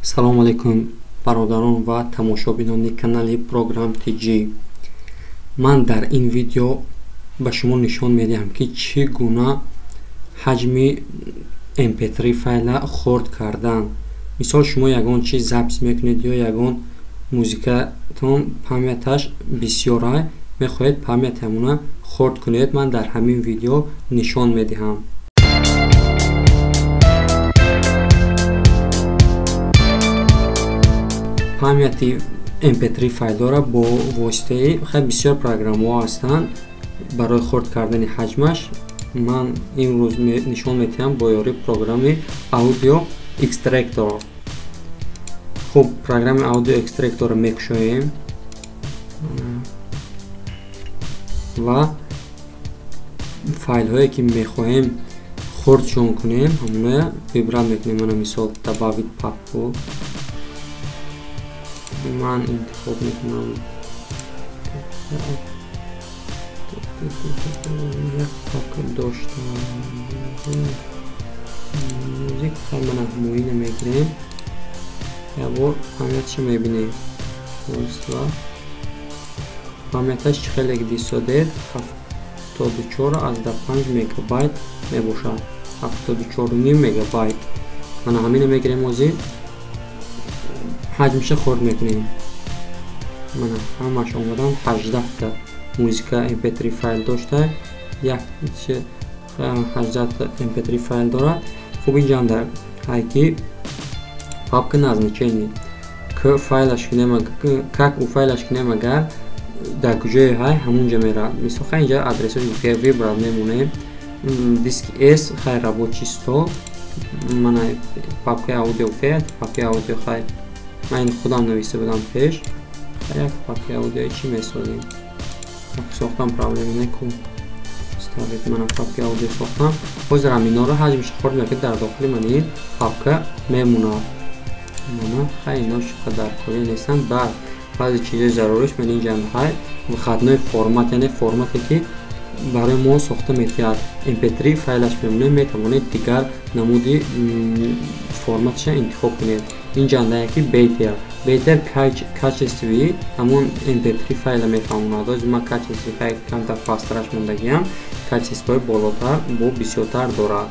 салому алайкум бародарон ва тамошобинони канали программ TG. ман дар ин видео ба шумо нишон медиҳам ки чӣ гуна ҳаҷми mp3 файла хурд кардан. мисол шумо ягон чиз запис мекунед ё ягон музикатон памяташ бисёрай мехоҳед памятамона хурд кунед. ман дар ҳамин видео нишон медиҳам. памяти mp3 файлора бо воситаи хеле бисёр программаҳо ҳастанд барои хурд кардани ҳаҷмаш. ман имрӯз нишон медиҳам бо ёрии программи Audio Extractor. хуб, программи Audio Extractor мекушоем ва файлҳое ки мехоҳем хурдшон кунем ҳамаи вибрат мекунем. мана мисол добавить папку ман интихоб мекунам. як папка доштам музик мана муина мегирем. ябор памятша мебинем. памяташ хеле бисодер 74/5 мегабайт мебошад. 74.5 мегабайт. мана ҳамина мегирем озир ҳаҷмиша хурд мекунем. мана ҳамаш омадан 18 та музика mp3 файл дошта. як 18 та mp3 файл дорад. хуб, инҷам дар ҳайки папка назначение как у файлаш кинем агар дар куҷои ҳай ҳамунҷа меравад. мисол хай инҷа адресаш вибрат мемонем. диски s хай рабочий стол. мана папка аудио фет папка аудио хай ман худам нависта будам пеш. як папка аудио чӣ месозем сохтам проблема неку ставит. мана папка аудио сохтам. ҳозир аминоро ҳаҷмиш хурд мекунед дар дохили мани папка мемонад. мана хай ино шуқадар коли нестанд. баъд баъзи чизои заруриш ман инҷа ҳай хатнои формат, яъне формате ки барои мо сохта метиҳад. mp3 файлаш мемонед, метавонед дигар намуди форматша интихоб кунед. инҷа яки бейтер качествии ҳамон mp3 файла мефаҳмонад. ҳозир ман качествии файл камтар пастраш мондагиам. качествои болотар бо бисёртар дорад.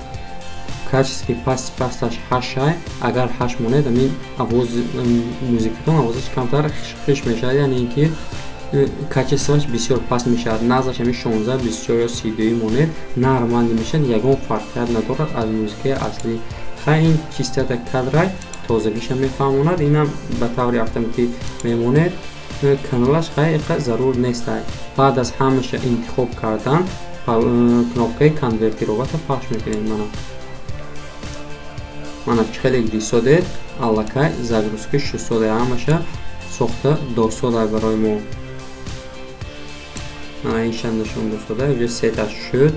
качествои пасташ 8 агар 8 монед амин авози музикатон авозаш камтар хиш мешавад, яъне ин ки качествоаш бисёр паст мешавад. назаш ами 16 24 ё 32 монед нарманди мешавад. ягон фарқият надорад аз музикаи аслӣ. хай ин чистота кадрай тозагиша мефаҳмонад. инам ба таври автоматӣ мемонед. каналаш хай зарур нестай. баъд аз ҳамаша интихоб кардан кнопкаи конвертировата пахш мекунем. мана хеле дисодед аллакай загрузки 600 ҳамаша сохта досода барои мо. мана ин шандашон досода уҷа сеташ шуд.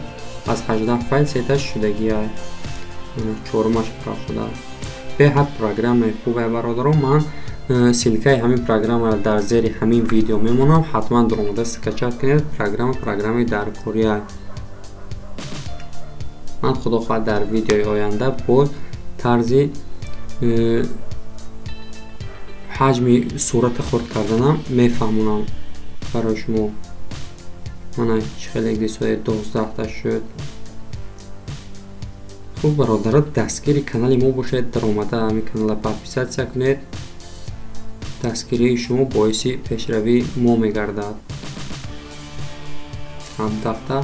аз 18 файл сеташ шудагиай. мана чорумаш пурав шуда. беҳад программаи хубе бародарон. ман силкаи ҳамин программаро дар зери ҳамин видео мемонам. ҳатман омода скачат кунед. программаи даркория. ман худохоҳ дар видеои оянда бо тарзи ҳаҷми сурата хурд карданам мефаҳмонам барои шумо. мана хеле дисои 12 та шуд. хуб бародарон, дастгири канали мо бошед. даромада ҳамин канала подписатсия кунед. дастгирии шумо боиси пешравии мо мегардад. 17 та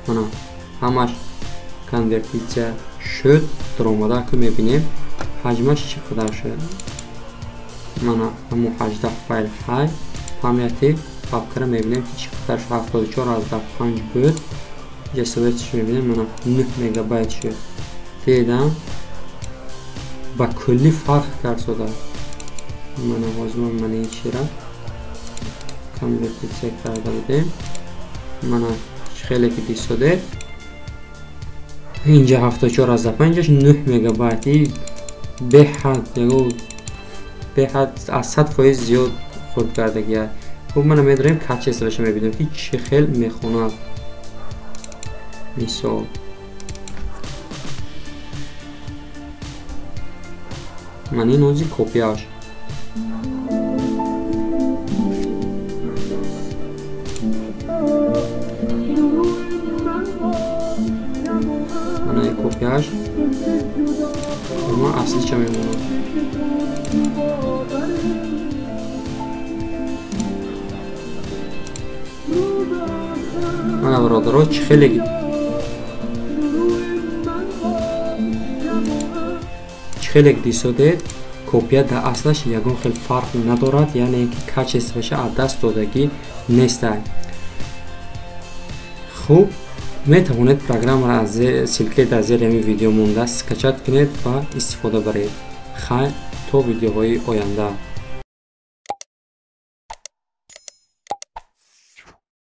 мана ҳамаш конвертитсия шуд. даромада ки мебинем ҳаҷмаш чӣ қадар шуд. мана ҳамо 18 файл ҳай памяти папкара мебинем ки чӣ қадар шуд. 74/5 буд. ҷасоватиш мебинем. мана 9 мегабайт шуд. дидам ба кулли фарқ кард сода. мана ҳозир ман ин чира конвертитсия карда будем. мана хеле ки дисодед инҷа 74/5 9 мегабайт. беҳад аз 100% зиёд хурд кардагиа. хуб, мана медарем качествоша мебинем ки чӣ хел мехонад. мисол мани нози копияш. Мана копияш. Ама аслича мемонад. Мана бародаро чӣ хеле дисодед копия дар аслаш ягон хел фарқ надорад, яъне ки качествоша аз даст додагӣ нестад. хуб, метавонед программаро аз силкаи дар зери ҳамин видео монда скачат кунед ва истифода баред. Хайр, то видеоҳои оянда.